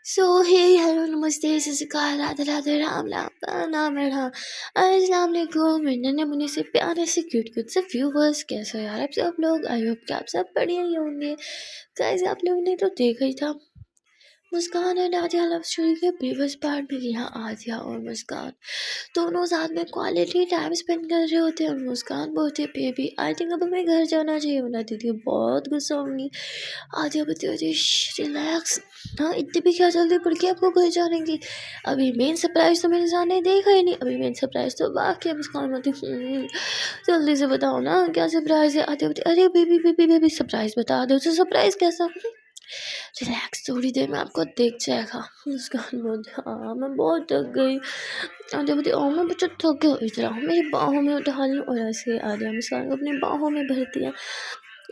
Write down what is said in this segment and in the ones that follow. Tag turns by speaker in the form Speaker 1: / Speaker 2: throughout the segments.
Speaker 1: सो हे hello नमस्ते सत श्री अकाल राधे राधे राम राम नाम है राम। अस्सलाम वालेकुम मेरे नन्हे मुन्ने से प्यारे से क्यूट क्यूट से व्यूवर्स, कैसे हो यार आप सब लोग। आई होप कि आप सब बढ़िया ही होंगे। गाइस आप लोगों ने तो देखा ही था मुस्कान एंड आदिया लव स्टोरी के प्रीवियस पार्ट में यहाँ आदिया और मुस्कान दोनों साथ में क्वालिटी टाइम स्पेंड कर रहे होते हैं और मुस्कान बोलती है बेबी आई थिंक अब हमें घर जाना चाहिए वरना दीदी बहुत गुस्सा होंगी। आदिया बोलती है रिलैक्स, हाँ इतनी भी क्या जल्दी पड़ गई आपको घर जाने की। अभी मेन सरप्राइज तो मेरे सामने देखा ही नहीं, अभी मेन सरप्राइज तो बाकी है। मुस्कान बोलती जल्दी से बताओ ना क्या सरप्राइज है। आदिया बोलती अरे बेबी बेबी बेबी सरप्राइज बता दो। तो सरप्राइज कैसा, रिलैक्स थोड़ी देर में आपको दिख जाएगा। मुस्कान बोलती हाँ मैं बहुत थक गई। आदिया बोलती मैं बच्चा थक गया, इधर आओ मेरी बाहों में उठा लूँ। और ऐसे आदिया मुस्कान को अपनी बाहों में भरती है,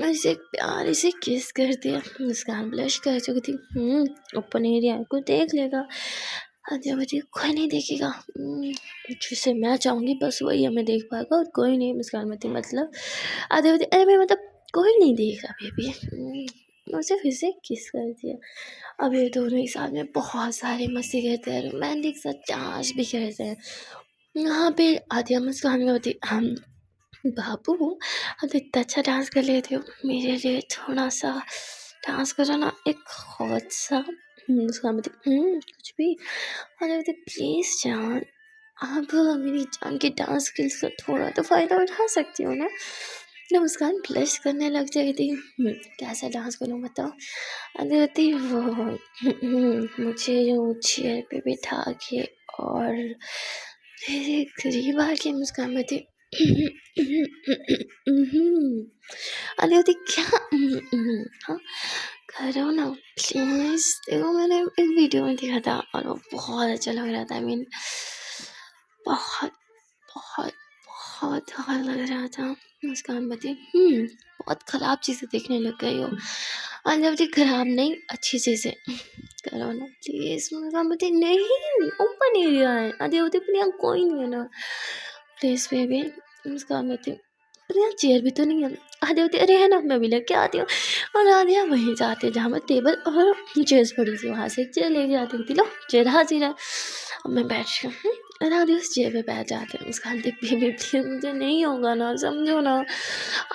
Speaker 1: ऐसे एक प्यार से किस करती है। मुस्कान ब्लश कर चुकी थी। ओपन एरिया को देख लेगा। आदिया बोलती कोई नहीं देखेगा, जिसे मैं चाहूँगी बस वही हमें देख पाएगा और कोई नहीं। मुस्कान बोलती मतलब। आदिया बोलती अरे मैं मतलब कोई नहीं देख रहा बेबी। उसे फिर से किस कर दिया। अब ये दोनों एक साथ में बहुत सारी मस्ती करते हैं, रोमांटिक सा डांस भी करते हैं। यहाँ पे आदिया मुस्कान में होती हम बाबू अब तो इतना अच्छा डांस कर लेते हो, मेरे लिए थोड़ा सा डांस करो ना एक बहुत सा। मुस्कान बोलती कुछ भी। आदिया बोलती प्लीज़ जान आप मेरी जान की डांस स्किल्स का थोड़ा तो फ़ायदा उठा सकती हो ना। तो मुस्कान ब्लश करने लग जाती कैसा डांस करूँ बताओ। आदिया बोलती वो मुझे जो चेयर पे बिठा के और मेरे करीब आके मुस्कान बोलती आदिया बोलती क्या हाँ करो ना प्लीज़। देखो मैंने एक वीडियो में देखा था और वो बहुत अच्छा लग रहा था। आई मीन बहुत बहुत बहुत हद लग रहा था। मुस्कान बोलती बहुत ख़राब चीज़ें देखने लग गई हो। आदिया बोलती ख़राब नहीं अच्छी चीज़ें करो ना प्लीज़। मुस्कान बोलती नहीं ओपन एरिया है। आदिया बोलती पर यहाँ कोई नहीं है ना प्लीज़ बेबी। मुस्कान बोलती पर यहाँ चेयर भी तो नहीं है। आदिया बोलती अरे है ना मैं भी लेके आती हूँ। और आदिया वहीं जाते जहाँ पर टेबल और चेयर्स पड़ी थी वहाँ से एक चेयर लेके आती थी। लो चेयर हाजिर है, अब मैं बैठ रही हूँ। और आदिया उस चेयर पे बैठ जाते हैं। मुस्कान देखती बेबी मुझे नहीं होगा ना समझो ना।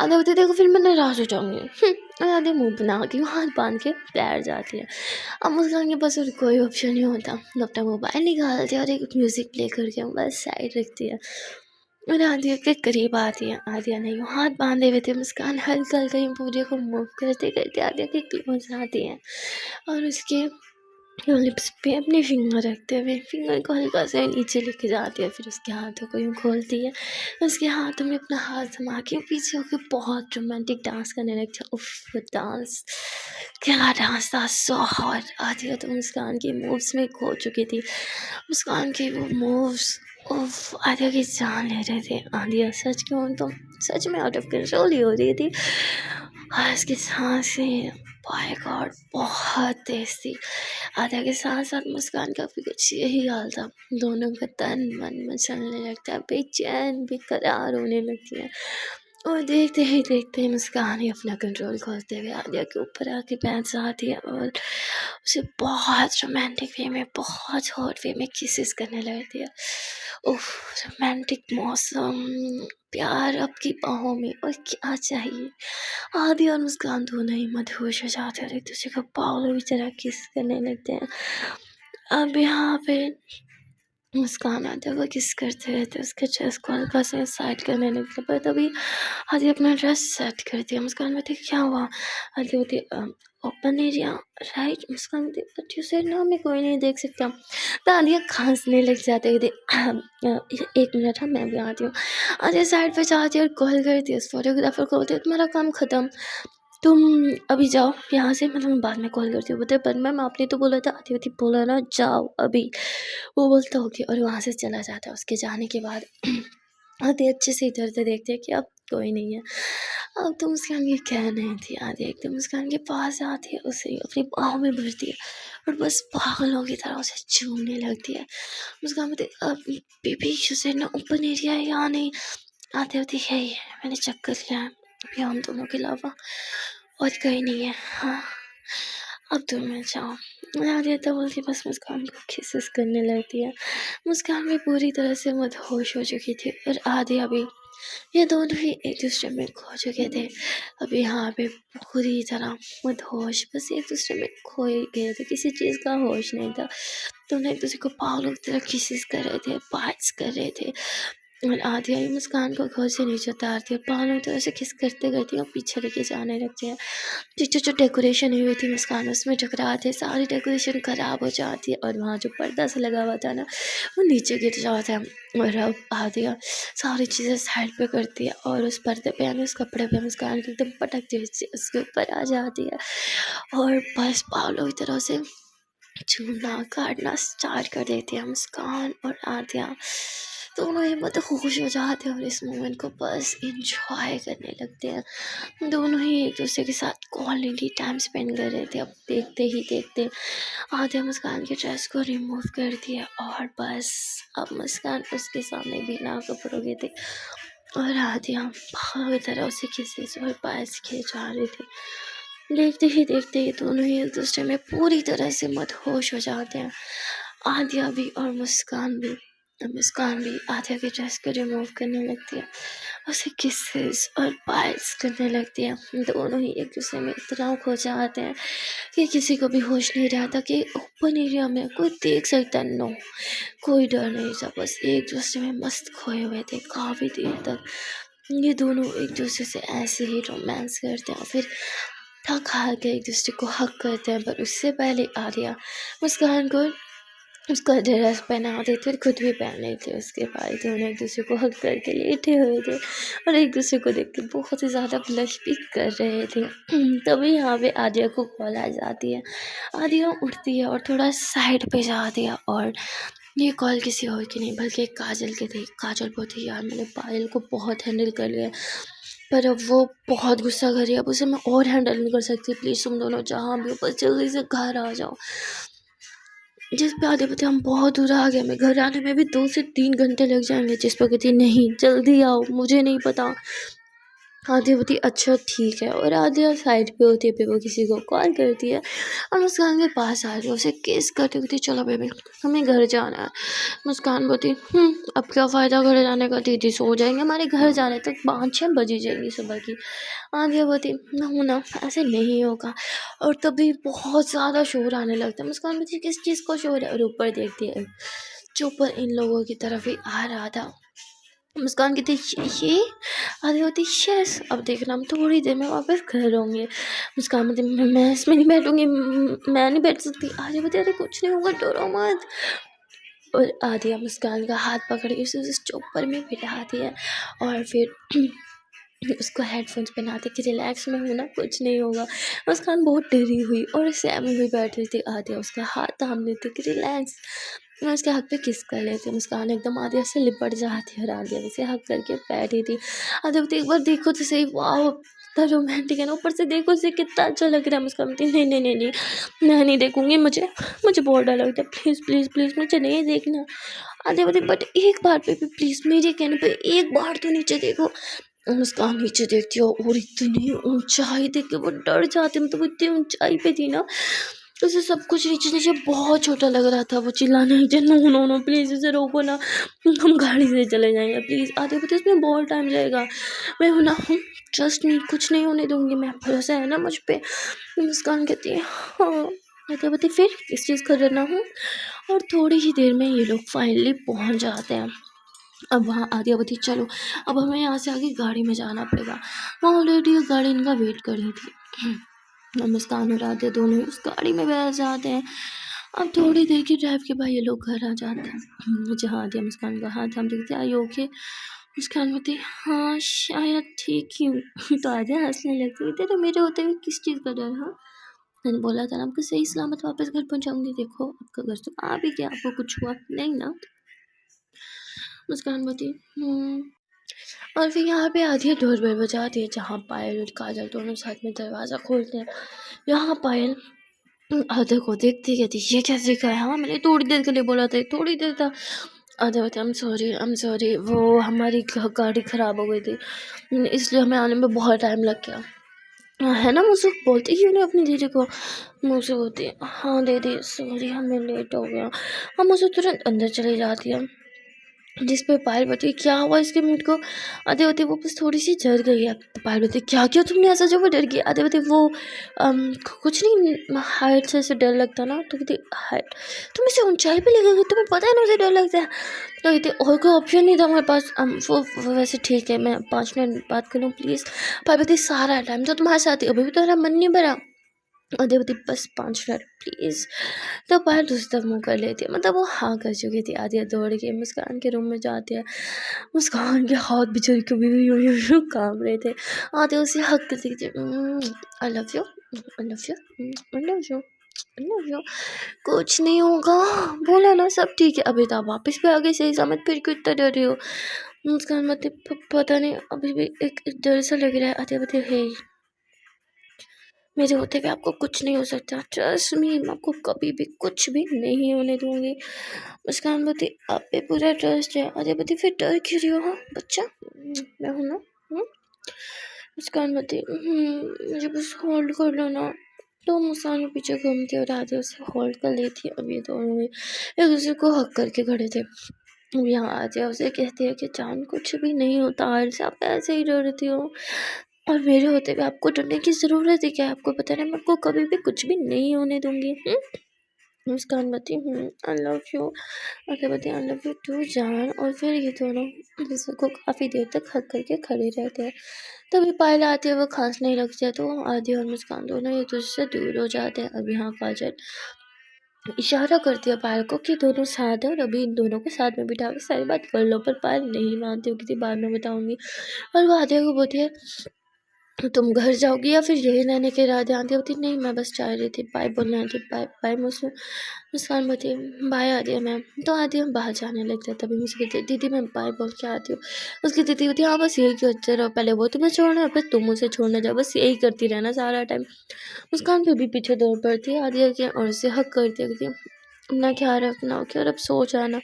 Speaker 1: आदिया बोलती देखो फिर मैं नाराज़ हो जाऊँगी। और आदिया मुँह बना के हाथ बांध के बैठ जाती है। अब मुस्कान के पास और कोई ऑप्शन नहीं होता, वो अपना मोबाइल निकालती है और एक म्यूज़िक प्ले करके मोबाइल साइड रखती है और आदिया के करीब आती है। आदिया नहीं हाथ बांधे हुए थे। मुस्कान हल्का हल्का ही पूरे को मूव करते करते आदिया के क्लोज आती है और उसके लिप्स पे अपने फिंगर रखते हुए फिंगर को हल्का सा नीचे लेके जाती है। फिर उसके हाथों को यूँ खोलती है, उसके हाथों में अपना हाथ थमा के पीछे होकर बहुत रोमांटिक डांस करने लगती है। उफ डांस क्या डांस था, सो हॉट। आदिया तो मुस्कान की मूव्स में खो चुकी थी। मुस्कान के वो मूव्स उफ आदिया की जान ले रहे थे। आदिया सच कहूँ तो सच में आउट ऑफ कंट्रोल ही हो रही थी और उसकी सांसें बाय गॉड बहुत तेज थी। आदिया के साथ साथ मुस्कान का भी कुछ यही हाल था। दोनों का तन मन मचलने लगता है, बेचैन बेकरार होने लगती है और देखते ही देखते मुस्कान ही अपना कंट्रोल खोलते हुए आदिया के ऊपर आके बैठ जाती है और उसे बहुत रोमांटिक वे में बहुत हॉट वे में किसेस करने लगती है। उफ रोमांटिक मौसम, प्यार आपकी बाहों में और क्या चाहिए। आदिया और मुस्कान दोनों ही मदहोश हो जाते हैं और एक दूसरे को पागलों की तरह किस करने लगते हैं। अब यहाँ पे मुस्कान आदिया को किस करते रहते उसके चेस्ट को हल्का सा साइड करने लगते पर तभी आदिया अपना ड्रेस सेट करती है। मुस्कान बोलती क्या हुआ। आदिया बोलती ओपन एरिया राइट। मुस्कान बोलती बट यू सेड ना मैं कोई नहीं देख सकता। तो आदिया खांसने लग जाते एक मिनट हाँ मैं भी आती हूँ। आदिया साइड पे जाती है और कॉल करती है उस फोटोग्राफर को, बोलती है तुम्हारा काम ख़त्म, तुम अभी जाओ यहाँ से, मतलब बाद में कॉल करती हूँ। बोलते पर मैम आपने तो बोला था। आदित्य बोला ना जाओ अभी। वो बोलता ओके और वहाँ से चला जाता है। उसके जाने के बाद आदि अच्छे से इधर उधर देखते हैं कि अब कोई नहीं है। अब तो मुस्कान ये कह नहीं थी। आदि एकदम मुस्कान के पास आती है, उसे अपनी बाहों में भरती है और बस पागलों की तरह उसे चूमने लगती है। मुस्कान बोलती अब बेबी से ना ओपन एरिया है यहाँ नहीं। आते होती है मैंने चेक कर लिया है, अभी हम दोनों के अलावा और कहीं नहीं है। हाँ अब तुम मैं जाओ। आदिया तो बोलती बस मुस्कान को किसेस करने लगती है। मुस्कान भी पूरी तरह से मदहोश हो चुकी थी और आदिया भी, ये दोनों ही एक दूसरे में खो चुके थे। अब यहाँ पे पूरी तरह मदहोश, बस एक दूसरे में खोए गए थे, किसी चीज़ का होश नहीं था। दोनों एक दूसरे को पागलों की तरह किसेस कर रहे थे, बाइट्स कर रहे थे और आधी आई मुस्कान को घर से नीचे उतारती है, पागलों की तरह से किस करते करती और पीछे लेके जाने लगते हैं। जो डेकोरेशन हुई थी मुस्कान उसमें टकराते हैं, सारी डेकोरेशन खराब हो जाती है और वहाँ जो पर्दा से लगा हुआ था ना वो नीचे गिर जाता है। और अब आदिया सारी चीज़ें साइड पे करती है और उस पर्दे पे यानी उस कपड़े पे मुस्कान की एकदम पटकती हुई उसके ऊपर आ जाती है और बस पागलों की तरह से चूना काटना स्टार्ट कर देती है मुस्कान और आदिया। दोनों ही मदहोश हो जाते हैं और इस मोमेंट को बस इंजॉय करने लगते हैं। दोनों ही एक दूसरे के साथ क्वालिटी टाइम स्पेंड कर रहे थे। अब देखते ही देखते आदिया मुस्कान के ड्रेस को रिमूव कर दिया और बस अब मुस्कान उसके सामने बिना कपड़ों के थे और आदिया भाव की तरह उसे किसी और पास किए जा रहे थे। देखते ही देखते ये दोनों ही एक दूसरे में पूरी तरह से मदहोश हो जाते हैं। आदिया भी और मुस्कान भी आदिया के ड्रेस को रिमूव करने लगती है, उसे किसेस और बाइट्स करने लगती है। दोनों ही एक दूसरे में इतना खो जाते हैं कि किसी को भी होश नहीं रहता कि ओपन एरिया में कोई देख सकता है। नो, कोई डर नहीं था, बस एक दूसरे में मस्त खोए हुए थे काफ़ी देर तक। ये दोनों एक दूसरे से ऐसे ही रोमांस करते हैं, फिर थक हार के एक दूसरे को हक करते हैं। पर उससे पहले आर्या मुस्कान को उसका ड्रेस पहना देते और खुद भी पहन रहे थे। उसके बाद दोनों एक दूसरे को हक करके लेटे हुए थे और एक दूसरे को देख के बहुत ही ज़्यादा ब्लश भी कर रहे थे। तभी यहाँ पे आदिया को कॉल आ जाती है। आदिया उठती है और थोड़ा साइड पे जाती है और ये कॉल किसी और की नहीं बल्कि काजल के थे। काजल बोलती यार मैंने पायल को बहुत हैंडल कर लिया पर अब वो बहुत गुस्सा कर रही है, अब उसे मैं और हैंडल नहीं कर सकती, प्लीज़ तुम दोनों जहाँ भी हो बस जल्दी से घर आ जाओ। जिस पे आधे पते हम बहुत दूर आ गए, हमें घर आने में भी 2 से 3 घंटे लग जाएंगे। जिस पर कहती नहीं जल्दी आओ, मुझे नहीं पता। आधी होती अच्छा ठीक है और आधी साइड पे होती है, फिर वो किसी को कॉल करती है और मुस्कान के पास आ गई, उसे किस करती होती चलो बेबी हमें घर जाना है। मुस्कान बोलती अब क्या फ़ायदा घर जाने का, दीदी सो जाएंगे, हमारे घर जाने तक 5-6 बजी जाएंगी सुबह की। आधी बोलती ना ऐसे नहीं होगा और तभी बहुत ज़्यादा शोर आने लगता है। मुस्कान बोलती किस चीज़ को शोर है और ऊपर देखती है चोपर इन लोगों की तरफ ही आ रहा था। मुस्कान कहती ये आधी होती यस अब देखना हम थोड़ी देर में वापस घर होंगे। मुस्कान बोलती मैं इसमें नहीं बैठूंगी, मैं नहीं बैठ सकती। आधी बोलती अरे कुछ नहीं होगा डरो मत। और आधिया मुस्कान का हाथ पकड़ के उसे उस चौपर में बिठाती है और फिर उसको हेडफोन्स पहनाते कि रिलैक्स में हूँ ना, कुछ नहीं होगा। मुस्कान बहुत डरी हुई और सहमी हुई बैठी थी। आधिया उसका हाथ थाम लेती कि रिलैक्स, मैं उसके हाथ पे किस कर लेती। मुस्कान एकदम आधिया से लिपट जाती है और आधिया उसे हक करके बैठी थी। आधिया बोलती एक बार देखो तो सही, वाह कितना रोमांटिक है ना, ऊपर से देखो उसे कितना अच्छा लग रहा है। मुस्कान बोलती नहीं मैं नहीं देखूंगी, मुझे बहुत डर लगता है, प्लीज़ प्लीज़ प्लीज़ मुझे नहीं देखना। आधिया बोलती बट एक बार पे भी प्लीज़ मेरे कहने पे एक बार तो नीचे देखो। मुस्कान नीचे देखती हो और इतनी ऊंचाई देख के वो डर जाती, मतलब इतनी ऊंचाई पे थी ना उसे सब कुछ नीचे नीचे बहुत छोटा लग रहा था। वो चिल्लाने लगी नो नो नो प्लीज़ उसे रोको ना, हम गाड़ी से चले जाएंगे प्लीज़। आधे पता इसमें बहुत टाइम जाएगा, मैं हूँ ना, ट्रस्ट मी कुछ नहीं होने दूंगी मैं, भरोसा है ना मुझ पर। मुस्कान कहती है हाँ। आधे पता फिर किस चीज़ का डरना हूँ। और थोड़ी ही देर में ये लोग फाइनली पहुँच जाते हैं। अब वहाँ आदिया बोलती चलो अब हमें यहाँ से आगे गाड़ी में जाना पड़ेगा। वहाँ ऑलरेडी गाड़ी इनका वेट कर रही थी। मुस्कान और आदिया दोनों ही उस गाड़ी में बैठ जाते हैं। अब थोड़ी देर की ड्राइव के बाद ये लोग घर आ जाते हैं जहाँ आदिया मुस्कान का हाथ हम देखते आई ओके। मुस्कान बोलती हाँ शायद ठीक ही हूँ। तो आदिया हंसने लगती है तेरे मेरे होते हुए किस चीज़ का डर। हाँ मैंने बोला था ना आपको सही सलामत वापस घर पहुँचाऊँगी, देखो आपका घर तो आ भी गया, आपको कुछ हुआ नहीं ना। मुस्कान बोलती और फिर यहाँ पे आधी डोरबेल बजाती है जहाँ पायल और काजल दोनों साथ में दरवाज़ा खोलते हैं। यहाँ पायल आधे को देखती कहती ये क्या सीखा है, हाँ मैंने थोड़ी देर के लिए बोला था, थोड़ी देर था। आधे बताए आई एम सॉरी वो हमारी गाड़ी ख़राब हो गई थी इसलिए हमें आने में बहुत टाइम लग गया। है ना, मुझसे बोलती क्यों नहीं अपनी दीदी को। मुझसे बोलती है हाँ दीदी सॉरी हमें लेट हो गया। हम मुझसे तुरंत अंदर चली जाती है। जिस पे पायल बोलती है क्या हुआ इसके मीट को। आधे होते वो बस थोड़ी सी डर गई है। तो पायल बोलती है क्या किया तुमने ऐसा जो वो डर गई। आधे होते वो कुछ नहीं हाइट से ऐसे डर लगता ना। तो कहती हाइट तुम इसे ऊंचाई पे लगेगी तुम्हें पता है ना मुझे डर लगता है। तो कहती और कोई ऑप्शन नहीं था हमारे पास। वो वैसे ठीक है मैं 5 मिनट बात करूँ प्लीज़। पायल बोलती सारा टाइम तो तुम्हारे साथ ही अभी भी तुम्हारा मन नहीं भरा। और देवती बस 5 मिनट प्लीज़। तो पायल दूसरी तरफ मुँह कर लेती है। मतलब वो हाँ कर चुकी थी। आदिया दौड़ के मुस्कान के रूम में जाती है। मुस्कान के हाथ बेचारी कभी भी यूँ काम रहे थे। आदिया उसे हक करती थी आई love you I love you I love you I love you. कुछ नहीं होगा बोला ना सब ठीक है। अभी तो वापस भी आ गई सही समझ फिर क्यों इतना डर रही हो। मुस्कान मतलब पता नहीं अभी भी एक डर सा लग रहा है। आदिया बताए हे मेरे होते हुए आपको कुछ नहीं हो सकता ट्रस्ट मी मैं आपको कभी भी कुछ भी नहीं होने दूंगी। मुस्कान बोती आप पे पूरा ट्रस्ट है। अजय बोती फिर डर क्यों रही हो हाँ बच्चा मैं हूँ ना। मुस्कान बोती मुझे बस होल्ड कर लो ना। तो मुस्कान के पीछे घूमती और आधे उसे होल्ड कर लेती है। अब ये दोनों भी एक दूसरे को हक करके खड़े थे। अब यहाँ आते उसे कहती है कि जान कुछ भी नहीं होता आर आप ऐसे ही डरती हो और मेरे होते हुए आपको डरने की ज़रूरत है क्या। आपको पता है मैं आपको कभी भी कुछ भी नहीं होने दूंगी। मुस्कान बती आई लव यू। आगे बती आई लव यू टू जान। और फिर ये दोनों दूसरे को काफ़ी देर तक हक करके खड़े रहते हैं। तभी पायल आती है वो खांसने लगती है। तो आदि और मुस्कान दोनों एक दूसरे से दूर हो जाते हैं। अब यहाँ काजल इशारा करती है पायल को कि दोनों साथ हैं और अभी इन दोनों को साथ में बिठा के सारी बात कर लो। पर पायल नहीं मानती, वो किसी बाद में बताऊंगी। और वो आदिया को बोलती है तुम घर जाओगी या फिर यही रहने के इरादे। आती होती नहीं मैं बस चाह रही थी बाय बोलने आई थी बाय बाय। मुस्कान बोलती बाय आदि मैम। तो आदि हम बाहर जाने लगते हैं। तभी मुझे कहती दीदी मैं बाय बोल के आती हूँ। उसकी दीदी होती हाँ बस यही क्यों अच्छे रहो पहले वो तुम्हें छोड़ना फिर तुम उसे छोड़ने जाओ बस यही करती रहना सारा टाइम। मुस्कान फिर भी पीछे दौड़ पड़ती है आदि के और उसे हक करती है अपना ख्याल रखना हो क्या और अब सो जाना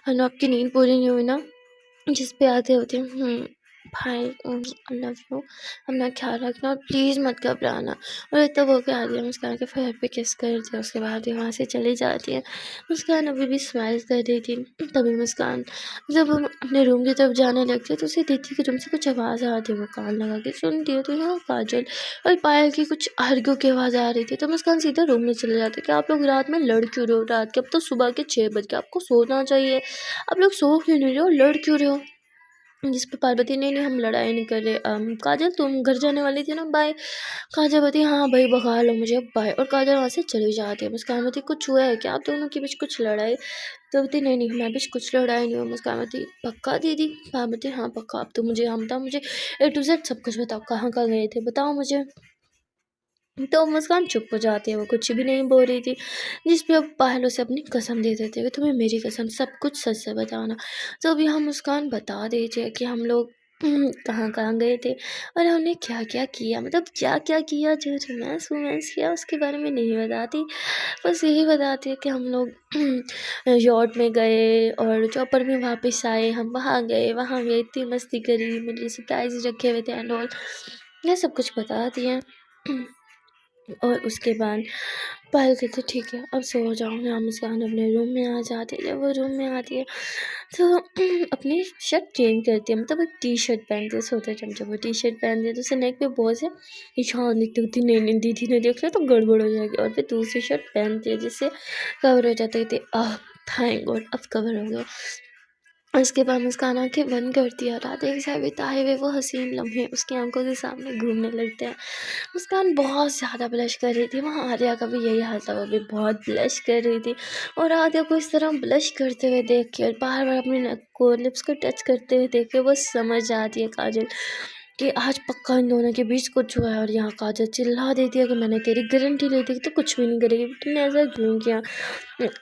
Speaker 1: है ना आपकी नींद पूरी नहीं हुई ना। जिस पे आते होते भाई आई लव यू अपना ख्याल रखना और प्लीज़ मत घबराना। और तब होके आती है मुस्कान के फेयर पे किस कर दिया। उसके बाद ये वहाँ से चली जाती है। मुस्कान अभी भी स्माइल कर रही थी। तभी मुस्कान जब हम अपने रूम की तरफ जाने लगते हैं तो उसे दीदी के रूम से कुछ आवाज़ आती है। वो कान लगा के सुनती है तो यहाँ काजल और पायल की कुछ आर्ग्यू की आवाज़ आ रही थी। तो मुस्कान सीधा रूम में चले जाते कि आप लोग रात में लड़ क्यों रहे हो। रात के अब तो सुबह के 6 बज के आपको सोना चाहिए। आप लोग सो क्यों नहीं रहे हो लड़ क्यों रहे हो। जिस पे पार्वती नहीं हम लड़ाई नहीं कर रहे। काजल तुम घर जाने वाली थी ना बाय। काजल बोती हाँ भाई भगा लो मुझे बाय। और काजल वहाँ से चली जाती है। मुस्कान बोती कुछ हुआ है क्या आप दोनों के बीच कुछ लड़ाई। तो बोती नहीं मैं बीच कुछ लड़ाई नहीं हुआ। मुस्कान बोती पक्का दीदी। पार्वती हाँ पक्का। अब तो मुझे हम बताओ मुझे A to Z सब कुछ बताओ कहाँ कहाँ गए थे बताओ मुझे। तो मुस्कान चुप हो जाती है। वो कुछ भी नहीं बोल रही थी। जिस पे अब पायल उसे अपनी कसम दे देते कि तुम्हें मेरी कसम सब कुछ सच से बताना। तो अभी हम मुस्कान बता दीजिए कि हम लोग कहाँ कहाँ गए थे और हमने क्या क्या किया। मतलब क्या क्या किया जो रोमांस वोमांस किया उसके बारे में नहीं बताती। बस यही बताती है कि हम लोग यॉट में गए और चौपर में वापस आए। हम वहाँ गए इतनी मस्ती करी मेरे सरप्राइज रखे हुए थे एंड ऑल ये सब कुछ बताती हैं। और उसके बाद पायल कहती ठीक है अब सो जाओ। यहाँ मुस्कान अपने रूम में आ जाती है। जब वो रूम में आती है तो अपनी शर्ट चेंज करती है। मतलब एक टी-शर्ट पहनती है सोते टाइम। जब वो टी-शर्ट पहनती है तो उसे नेक पे बहुत से निशान दिखते होती नहीं दीदी ने देख लिया तो गड़बड़ हो जाएगी। और फिर दूसरी शर्ट पहनती है जिससे कवर हो जाते थे। थैंक गॉड अब कवर हो गया। उसके बाद मुस्कान आँखें बंद करती है। रात एक साथ बिताए हुए वो हसीन लम्हे उसकी आंखों के सामने घूमने लगते हैं। मुस्कान बहुत ज़्यादा ब्लश कर रही थी। वहाँ आर्या का भी यही हाल था। वो भी बहुत ब्लश कर रही थी। और आर्या को इस तरह ब्लश करते हुए देख के और बार बार अपने नेक को लिप्स को टच करते हुए देख के वो समझ जाती है काजल कि आज पक्का इन दोनों के बीच कुछ हुआ है। और यहाँ काजल चिल्ला देती है कि मैंने तेरी गारंटी ली थी कि तो कुछ भी नहीं करेगी तुमने ऐसा क्यों किया।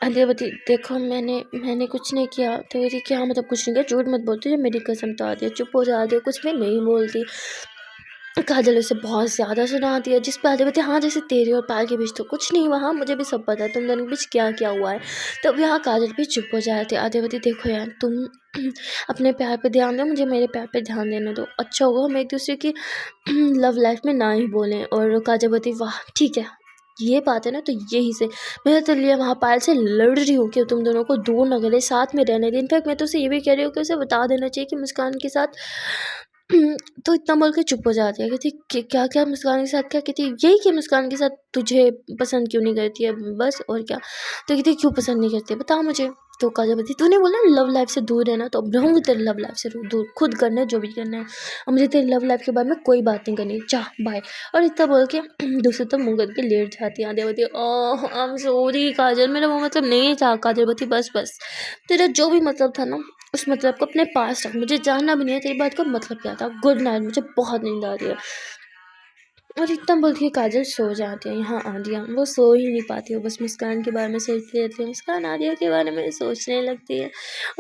Speaker 1: अदिति देखो मैंने कुछ नहीं किया। तो बोली क्या मतलब कुछ नहीं किया झूठ मत बोलती जो मेरी कसम। तो आती है चुप हो जाती है कुछ भी नहीं बोलती। काजल उसे बहुत ज़्यादा सुनाती है, जिस पे आदित्य बोलती है, हाँ जैसे तेरे और पायल के बीच तो कुछ नहीं हुआ, हाँ मुझे भी सब पता है तुम दोनों के बीच क्या क्या हुआ है। तब यहाँ काजल भी चुप हो जाती है। आदित्य देखो यार, तुम अपने प्यार पे ध्यान दो, मुझे मेरे प्यार पे ध्यान देने दो, अच्छा होगा हम एक दूसरे की लव लाइफ में ना ही बोलें। और काजल बोलती वाह ठीक है, ये बात है ना, तो यही से मैं तो लिए वहाँ पायल से लड़ रही हूँ कि तुम दोनों को दूर न करे, साथ में रहने दे। इनफैक्ट मैं तो उसे ये भी कह रही हूँ कि उसे बता देना चाहिए कि मुस्कान के साथ तो इतना बोल के चुप हो जाती है। कहती क्या क्या मुस्कान के साथ क्या? कहती यही कि मुस्कान के साथ तुझे पसंद क्यों नहीं करती है, बस और क्या? तो कहती क्यों पसंद नहीं करती बता मुझे। तो काजल बोलती तूने बोला लव लाइफ से दूर रहना, तो अब रहूँगी तेरे लव लाइफ से दूर, खुद करना है जो भी करना है, अब मुझे तेरी लव लाइफ के बारे में कोई बात नहीं करनी, जा बाय। और इतना बोल के दूसरे तो मुँह करके लेट जाती है। आदित्य बोलती ओह आई एम सॉरी काजल, मेरा वो मतलब नहीं था। काजल बोलती बस बस, तेरा जो भी मतलब था ना, उस मतलब को अपने पास रख, मुझे जानना भी नहीं है तेरी बात का मतलब क्या था। गुड नाइट, मुझे बहुत नींद आ रही है। और इतना बोलती है काजल सो जाती है। यहाँ आदिया वो सो ही नहीं पाती है, बस मुस्कान के बारे में सोचती रहती है, मुस्कान आदिया के बारे में सोचने लगती है।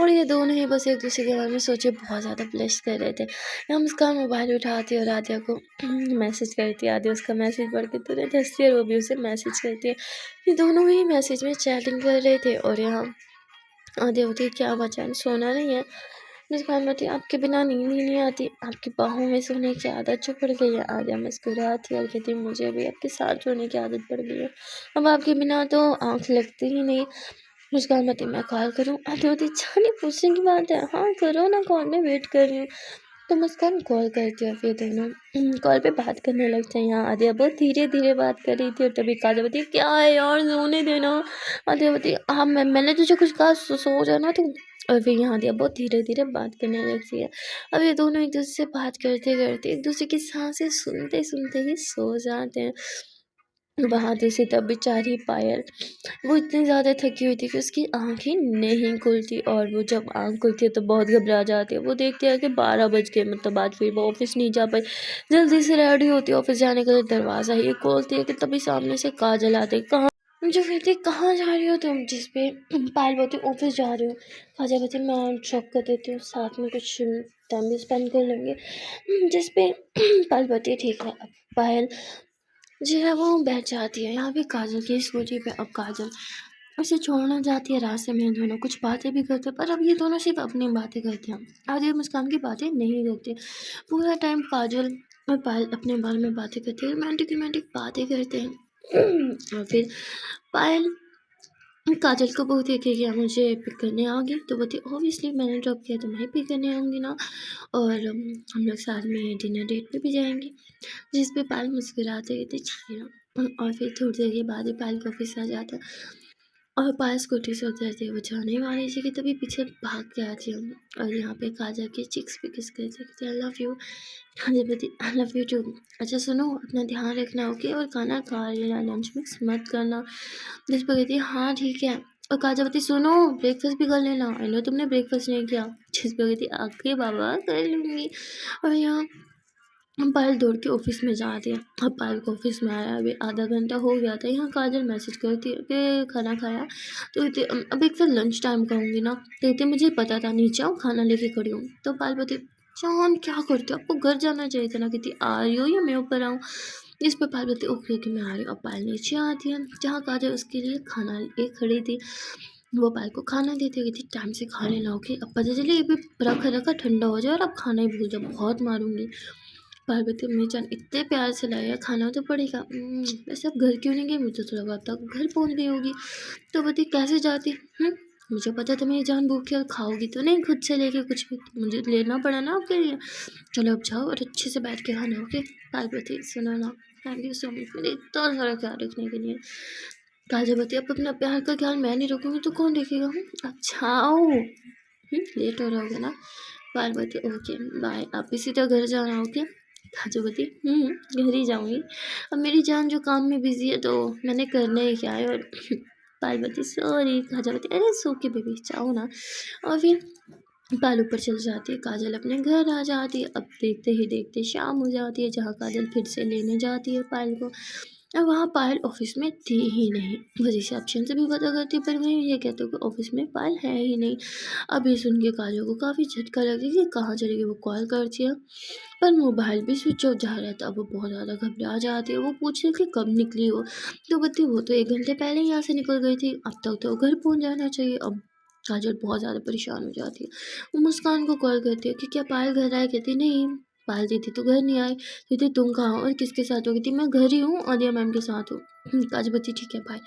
Speaker 1: और ये दोनों ही बस एक दूसरे के बारे में सोचे बहुत ज़्यादा ब्लश कर रहे थे। यहाँ मुस्कान मोबाइल उठाती है और आदिया को मैसेज करती है। आदिया उसका मैसेज पढ़ के तुरंत हंसती है और वो भी उसे मैसेज करती है। ये दोनों ही मैसेज में चैटिंग कर रहे थे। और यहाँ आदिया होती है क्या बचा, सोना नहीं है। मुस्कान बोलती आपके बिना नींद ही नहीं आती, आपकी बाहों में सोने की आदत जो पड़ गई है। आदिया मुस्कुराती और कहती मुझे भी आपके साथ सोने की आदत पड़ गई है, अब आपके बिना तो आँख लगती ही नहीं। मुस्कान बोलती मैं कॉल करूँ? आदिया बोलती जाने पूछने की बात है, हाँ करो ना कॉल, में वेट कर रही हूँ। तो मुस्कान कॉल करती है, फिर दोनों कॉल पे बात करने लगते हैं। यहाँ आदिया बहुत धीरे धीरे बात कर रही थी और तभी काजल बोलती है क्या है यार सोने देना। आदिया बोलती है हाँ मैंने तुझे कुछ कहा, सो जाना तुम। और फिर यहाँ आदिया बहुत धीरे धीरे बात करने लगती है। अब ये दोनों एक दूसरे से बात करते करते एक दूसरे की सांसें सुनते सुनते ही सो जाते हैं। वहाँ दूसरी तरफ बेचारी पायल, वो इतनी ज़्यादा थकी हुई थी कि उसकी आँखें नहीं खुलती। और वो जब आँख खुलती है तो बहुत घबरा जाती है। वो देखती है कि 12 बज गए, मतलब आज फिर वो ऑफिस नहीं जा पाई। जल्दी से रेडी होती है, ऑफिस जाने के लिए दरवाज़ा ही खोलती है कि तभी सामने से काजल आती है। कहाँ जो कहती कहाँ जा रही हो तुम? जिस पे पायल बोलती ऑफिस जा रही हूँ। काजल बोलती मैं ड्रॉप कर देती हूँ, साथ में कुछ टाइम भी स्पेंड कर लेंगे। जिस पे पायल बोलती ठीक है। अब पायल जो है वो बैठ जाती है। यहाँ पे काजल की स्कूटी पे अब काजल उसे छोड़ना चाहती है। रास्ते में दोनों कुछ बातें भी करते हैं, पर अब ये दोनों सिर्फ अपनी बातें करते हैं, आदित्य मुस्कान की बातें नहीं करते। पूरा टाइम काजल और पायल अपने बारे में बातें करते हैं, रोमांटिक रोमांटिक बातें करते हैं। और फिर पायल काजल को बहुत है कि क्या मुझे पिक करने आओगी, तो बोलती ऑब्वियसली मैंने ड्रॉप किया तो मैं पिक करने आऊँगी ना, और हम लोग साथ में डिनर डेट पे भी जाएंगे। जिस पे पायल मुस्कुराते हुए थे ठीक है। और फिर थोड़ी देर के बाद ही पायल को ऑफिस आ जाता और पायल स्कूटी से उतरती है। वो जाने वाली थी कि तभी पीछे भाग के आती है और यहाँ पे काजल के चिक्स पे किस करते आई लव यू। काजल बोलती आई लव यू टू। अच्छा सुनो अपना ध्यान रखना ओके, और खाना खा लेना, लंच मिक्स मत करना। जिस पर कहती है हाँ ठीक है। और काजल बोलती सुनो ब्रेकफास्ट भी कर लेना, आई नो तुमने ब्रेकफास्ट नहीं किया। जिस पर कहती आके बाबा कर लूँगी। और यहाँ पायल दौड़ के ऑफिस में जाती है। अब पायल को ऑफिस में आया अभी आधा घंटा हो गया था। यहाँ काजल मैसेज करती है कि खाना खाया, तो कहती अब एक फिर लंच टाइम कहूँगी ना, तो कहती मुझे पता था नीचे आओ खाना लेके खड़ी हूँ। तो पायल बोलती जान क्या करते हो, आपको घर जाना चाहिए था ना। कहती आ रही हो या मैं ऊपर आऊँ? इस पर पायल बोलती ओके ओके मैं आ रही हूँ। अब पायल नीचे आती है जहाँ काजल उसके लिए खाना ले खड़ी थी। वो पायल को खाना देती है, कहती टाइम से खा लेना ओके, अब पता चले ये भी रखा रखा ठंडा हो जाए और अब खाना ही भूल जाओ, बहुत मारूंगी। पार्वती अम्मी जान इतने प्यार से लाया, खाना तो पड़ेगा। वैसे अब घर क्यों नहीं गई, मुझे तो लगा था घर पहुंच गई होगी। तो बता कैसे जाती? मुझे पता था मेरी जान भूखी और खाओगी तो नहीं खुद से लेके कुछ भी, तो मुझे लेना पड़ा ना आपके लिए। चलो अब जाओ और अच्छे से बैठ के खाना ओके। पार्वती सुनो ना, थैंक यू सो मच मेरे इतना सारा ख्याल रखने के लिए। काजल अब अपना प्यार का ख्याल मैं नहीं रखूँगी तो कौन रखेगा? अब जाओ, लेट हो रहा होगा ना। पार्वती ओके बाय, आप इसी तरह घर जाना ओके। काजूबती घर ही जाऊँगी, अब मेरी जान जो काम में बिजी है तो मैंने करना ही क्या है। और पार्वती सॉरी। काजूबती अरे सो के बेबी जाओ ना। और फिर पाल ऊपर चल जाती है, काजल अपने घर आ जाती है। अब देखते ही देखते शाम हो जाती है जहाँ काजल फिर से लेने जाती है पायल को। और वहाँ पायल ऑफिस में थी ही नहीं। वो रिसेप्शन से भी पता करती पर मैं ये कहती हूँ कि ऑफिस में पायल है ही नहीं। अब ये सुन के काजल को काफ़ी झटका लगी कि कहाँ चली गई। वो कॉल करती है पर मोबाइल भी स्विच ऑफ जा रहा था। अब वो बहुत ज़्यादा घबरा जाती है। वो पूछती है कि कब निकली हो, तो बताती वो तो 1 घंटे पहले ही यहाँ से निकल गई थी, अब तक तो घर पहुँच जाना चाहिए। अब काजल बहुत ज़्यादा परेशान हो जाती है। वो मुस्कान को कॉल करती है कि क्या पायल घर आई? कहती नहीं, पायल दीदी तो घर नहीं आई। दीदी तुम कहाँ हो और किसके साथ हो? कहती मैं घर ही हूँ, आदिया मैम के साथ हूँ। काजल बोलती ठीक है बाय।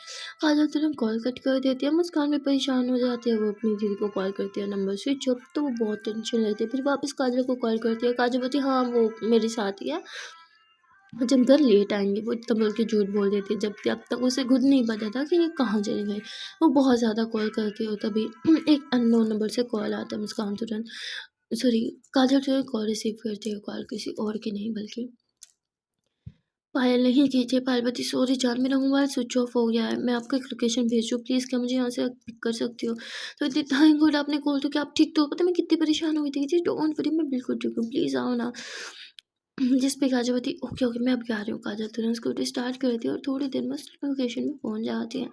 Speaker 1: काजल तुरंत कॉल कट कर देती है। मुस्कान भी परेशान हो जाती है। वो अपनी दीदी को कॉल करती है, नंबर स्विच ऑफ। तो वो बहुत टेंशन लेती है। फिर वापस काजल को कॉल करती है। काजल बोलती हाँ वो मेरे साथ ही है, जब घर लेट आएंगे। वो इतना बोल के झूठ बोल देती है, जबकि अब तक उसे खुद नहीं पता था कि ये कहाँ चले गए। वो बहुत ज़्यादा कॉल करती है। तभी एक अननोन नंबर से कॉल आता है। मुस्कान तुरंत सॉरी काजल तुरंत कॉल रिसीव करती है। कॉल किसी और की नहीं बल्कि पायल नहीं की थी। पायल बोलती सॉरी जान, मेरा मोबाइल स्विच ऑफ हो गया है, मैं आपको एक लोकेशन भेज रही हूँ, प्लीज़ क्या मुझे यहाँ से पिक कर सकती हो? तो बोलती थैंक गॉड आपने कॉल तो किया, आप ठीक तो हो? पता है मैं कितनी परेशान हुई थी। कहती डोंट वरी मैं बिल्कुल ठीक हूँ, प्लीज़ आओ ना। जिस पे काजल बोलती ओके ओके मैं अभी आ रही हूँ। काजल तुरंत स्कूटी स्टार्ट करती है और थोड़ी देर में लोकेशन में पहुँच जाती है।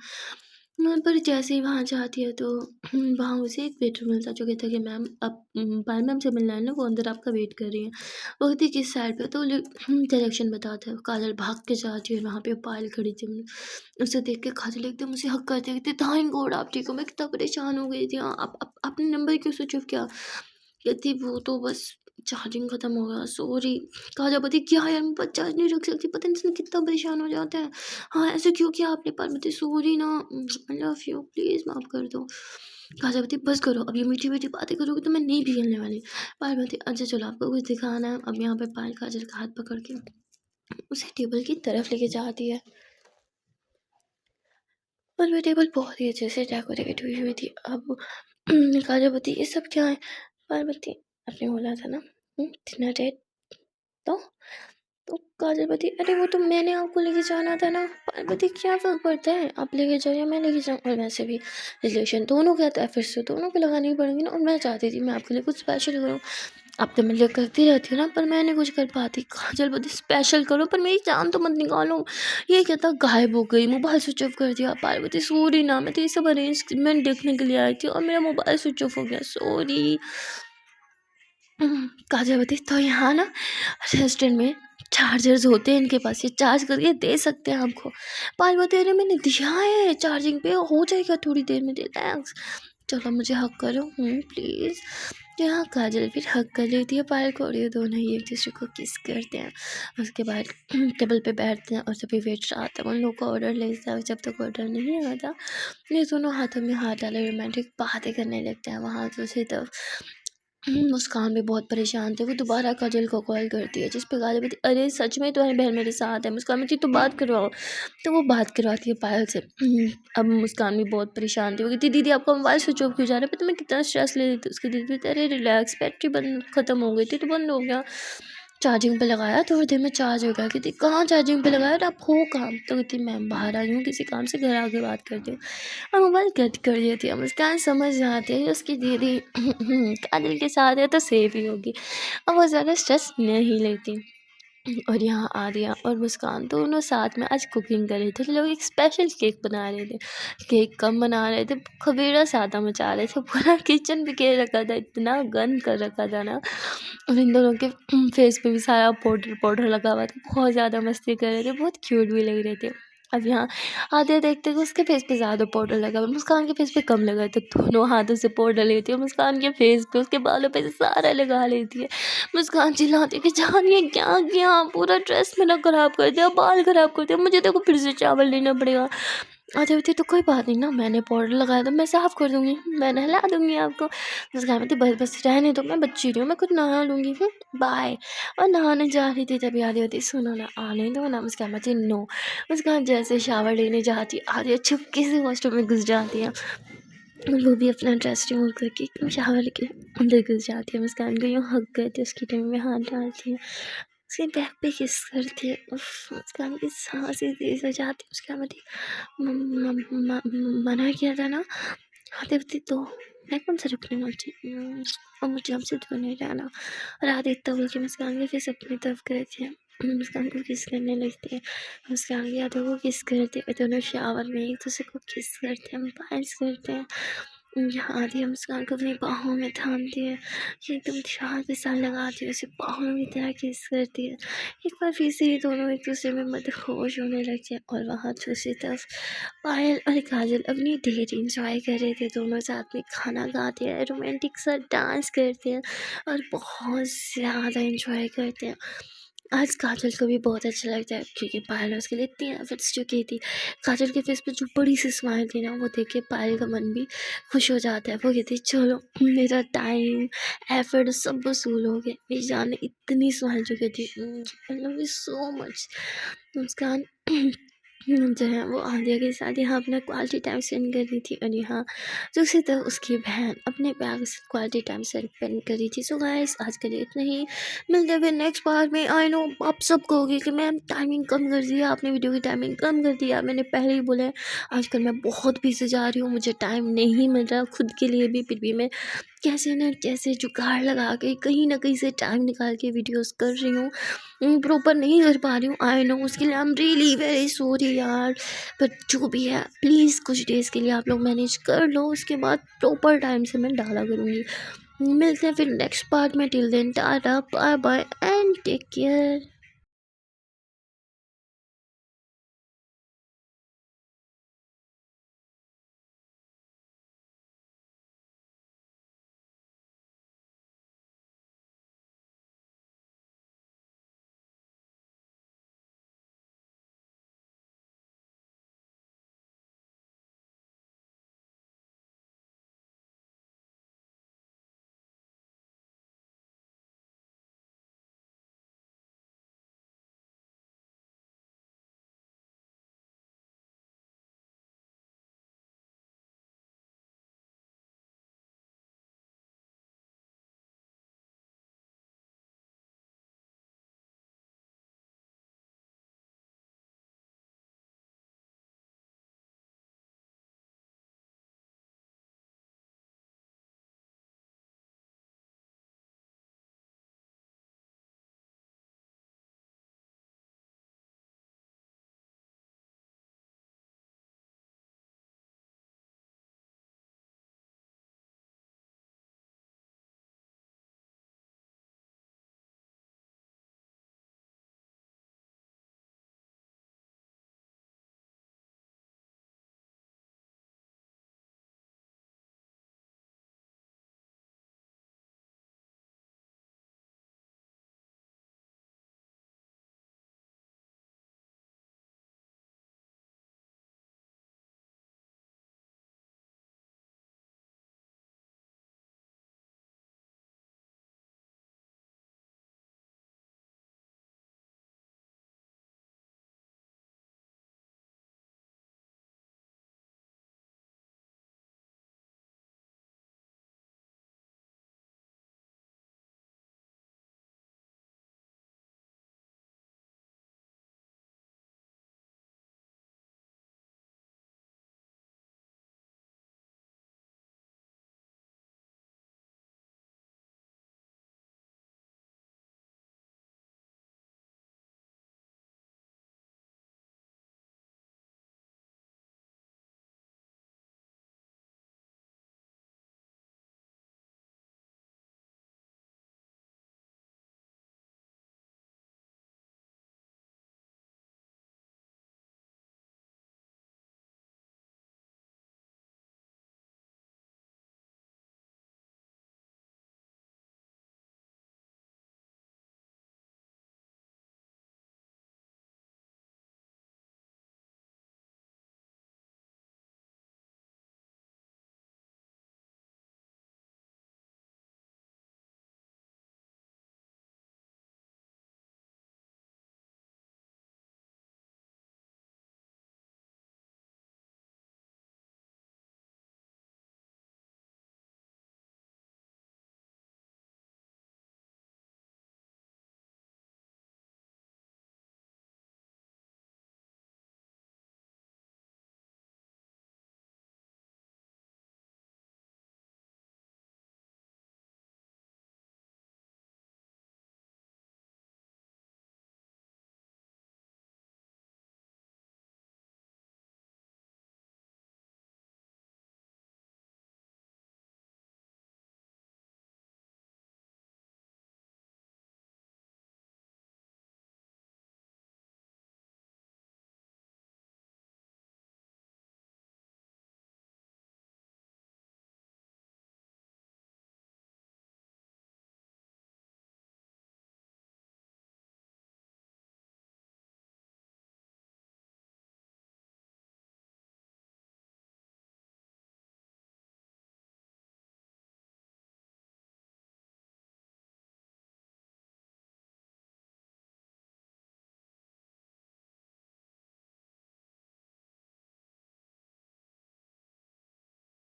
Speaker 1: पर जैसे ही वहाँ जाती है तो वहाँ उसे एक वेटर मिलता है जो कहता है कि मैम आप पायल मैम से मिलना है ना, वो अंदर आपका वेट कर रही हैं। वो कहती है किस साइड पे? तो डायरेक्शन बताता है। काजल भाग के जाती है और वहाँ पे पायल खड़ी थी। उसे देख के काजल एकदम उसे हक करती है, कहती थैंक गॉड आप ठीक हो, मैं कितना परेशान हो गई थी। हाँ आप आपने नंबर क्यों स्विच ऑफ किया? कहती वो तो बस चार्जिंग खत्म हो गया, सॉरी। काजल बोलती क्या यार मैं पास चार्ज नहीं रख सकती, पता नहीं इसमें कितना परेशान हो जाता है। हाँ ऐसे क्यों किया आपने? पार्वती सॉरी ना, आई लव यू, प्लीज़ माफ़ कर दो। काजल बोलती बस करो, अब ये मीठी मीठी बातें करोगे तो मैं नहीं पिघलने वाली। पार्वती अच्छा चलो आपको कुछ दिखाना है। अब यहाँ पे पायल काजल का हाथ पकड़ के उसे टेबल की तरफ लेके जाती है। पर वो टेबल बहुत ही अच्छे से डेकोरेट हुई हुई थी। अब काजल बोलती ये सब क्या है? पार्वती आपने बोला था ना डिनर डेट, तो तो काजल बोलती अरे वो तो मैंने आपको लेके जाना था ना। पार्वती क्या फ़र्क पड़ता है, आप लेके जाओ या मैं लेके जाऊँ, और वैसे भी रिलेशन दोनों का है, फिर से दोनों को लगानी पड़ेगी ना। और मैं चाहती थी मैं आपके लिए कुछ स्पेशल करूँ, अब तो मैं लिए करती रहती हूँ ना, पर मैं नहीं कुछ कर पाती। काजल बोलती स्पेशल करो पर मेरी जान तो मत निकालो। ये कहता गायब हो गई, मोबाइल स्विच ऑफ कर दिया। पार्वती सॉरी ना, मैं तो ये सब अरेंजमेंट देखने के लिए आई थी और मेरा मोबाइल स्विच ऑफ हो गया, सॉरी। काजल बोलती तो यहाँ ना रेस्टोरेंट में चार्जर्स होते हैं इनके पास, ये चार्ज करके दे सकते हैं आपको। पार्वती अरे मैंने दिया है चार्जिंग पे, हो जाएगा थोड़ी देर में, रिलैक्स। चलो मुझे हक करो प्लीज़। यहाँ काजल फिर हक कर लेती है पायल को और ये दोनों ही एक दूसरे को किस करते हैं। उसके बाद टेबल पे बैठते हैं और सभी वेटर आता है उन लोग का ऑर्डर लेता है। जब तक ऑर्डर नहीं आता ये दोनों हाथों में हाथ डाले रोमांटिक बातें करने लगते हैं। वहाँ दूसरी तरफ मुस्कान भी बहुत परेशान थे। वो दोबारा काजल को कॉल करती है जिस पे काजल बोलती अरे सच में तुम्हारी बहन मेरे साथ है। मुस्कान बोलती तो बात करवाओ, तो वो बात करवाती है पायल से। अब मुस्कान भी बहुत परेशान थी। वो कहती दीदी आपका मोबाइल स्विच ऑफ क्यों जा रहा है, पता मैं कितना स्ट्रेस ले रही थी। उसकी दीदी बोलती अरे रिलैक्स, बैटरी बंद ख़त्म हो गई थी तो बंद हो गया, चार्जिंग पे लगाया थोड़ी देर में चार्ज हो गया। कहती कहाँ चार्जिंग पे लगाया और आप हो कहाँ? तो कहती मैं बाहर आई हूँ किसी काम से, घर आके बात करती हूँ। और मोबाइल कट कर देती है। मुस्कान समझ जाती है उसकी दीदी काजल के साथ है तो सेफ ही होगी और वो ज़्यादा स्ट्रेस नहीं लेती। और यहाँ आर्या और मुस्कान दोनों साथ में आज कुकिंग कर रहे थे। तो लोग एक स्पेशल केक बना रहे थे। केक कम बना रहे थे, खबेड़ा सादा मचा रहे थे, पूरा किचन बिखेर रखा था, इतना गंद कर रखा था ना। और इन दोनों के फेस पे भी सारा पाउडर पाउडर लगा हुआ था। बहुत ज़्यादा मस्ती कर रहे थे, बहुत क्यूट भी लग रहे थे। अब यहाँ आते देखते कि उसके फेस पे ज़्यादा पाउडर लगा हुआ, मुस्कान के फेस पे कम लगा, तो दोनों हाथों से पाउडर लेती है, मुस्कान के फेस पे उसके बालों पे से सारा लगा लेती है। मुस्कान चिल्लाती है कि जान ये क्या किया, पूरा ड्रेस मेरा ख़राब कर दिया, बाल ख़राब कर दिया, मुझे देखो फिर से चावल लेना पड़ेगा। आते होती तो कोई बात नहीं ना, मैंने पाउडर लगाया था, मैं साफ़ कर दूँगी, मैं नहला दूँगी आपको। मुस्कान बोलती बस बस रहने दो, मैं बच्ची नहीं हूँ, मैं खुद नहा लूँगी, बाय। और नहाने जा रही थी तभी आर्या होती सुनो ना आने दो ना। मुस्कान बोलती नो। मुस्कान जैसे शावर लेने जाती आर्या चुपके से वॉशरूम में घुस जाती है और वो भी अपना ड्रेस रिमूव करके एकदम शावर लेके अंदर घुस जाती है। मुस्कान को यूँ हग करती है, उसकी टेबल में हाथ डालती है, उसके बैक पे किस करती है। उफ मुस्कान की सांसें तेज हो जाती है। मुस्कान बोलती मना किया था ना आते होती तो मैं कौन सा रुकने वाली और मुझे हमसे तो नहीं रहना। और आदित्य बोल के मुस्कान के फेस अपनी तरफ करती है। मुस्कान को किस करने लगती है। मुस्कान के हाथों को किस करते हैं, दोनों शावर में एक दूसरे को किस करते हैं, बाइस करते हैं। यहाँ आधी मुस्कान को अपनी बाहों में थामती है, ये एकदम ध्यान के साथ लगाती है, उसे बाहों की तरह किस करती है। एक बार फिर से ये दोनों एक दूसरे में मदहोश होने लगते हैं और वहाँ दूसरी तरफ पायल और काजल अपनी डेट इंजॉय कर रहे थे। दोनों साथ में खाना खाते हैं, रोमांटिक सा डांस करते हैं और बहुत ज़्यादा इंजॉय करते हैं। आज काजल को भी बहुत अच्छा लगता है क्योंकि पायल ने उसके लिए इतनी एफर्ट्स जो की थी। काजल के फेस पे जो बड़ी सी स्माइल थी ना, वो देख के पायल का मन भी खुश हो जाता है। वो कहती है चलो मेरा टाइम एफर्ट सब वसूल हो गया। मेरी जान ने इतनी स्माइल जो कहती I love you so much. मुस्कान जो है वो आलिया के साथ यहाँ अपना क्वालिटी टाइम स्पेंड कर रही थी और यहाँ दूसरी तरफ उसकी बहन अपने प्यार के साथ क्वालिटी टाइम स्पेंड कर रही थी। सो गाइस आज के लिए इतना ही, मिलते हैं फिर नेक्स्ट पार्ट में। आई नो आप सब कहोगे कि मैम टाइमिंग कम कर दिया आपने, वीडियो की टाइमिंग कम कर दिया। मैंने पहले ही बोला है आजकल मैं बहुत बिजी जा रही हूँ, मुझे टाइम नहीं मिल रहा खुद के लिए भी। फिर भी मैं कैसे न कैसे जुगाड़ लगा के कहीं ना कहीं से टाइम निकाल के वीडियोस कर रही हूँ। प्रॉपर नहीं कर पा रही हूँ, आई नो, उसके लिए I am really very sorry यार। बट जो भी है प्लीज़ कुछ डेज़ के लिए आप लोग मैनेज कर लो, उसके बाद प्रॉपर टाइम से मैं डाला करूँगी। मिलते हैं फिर नेक्स्ट पार्ट में। Till then tata bye bye and take care.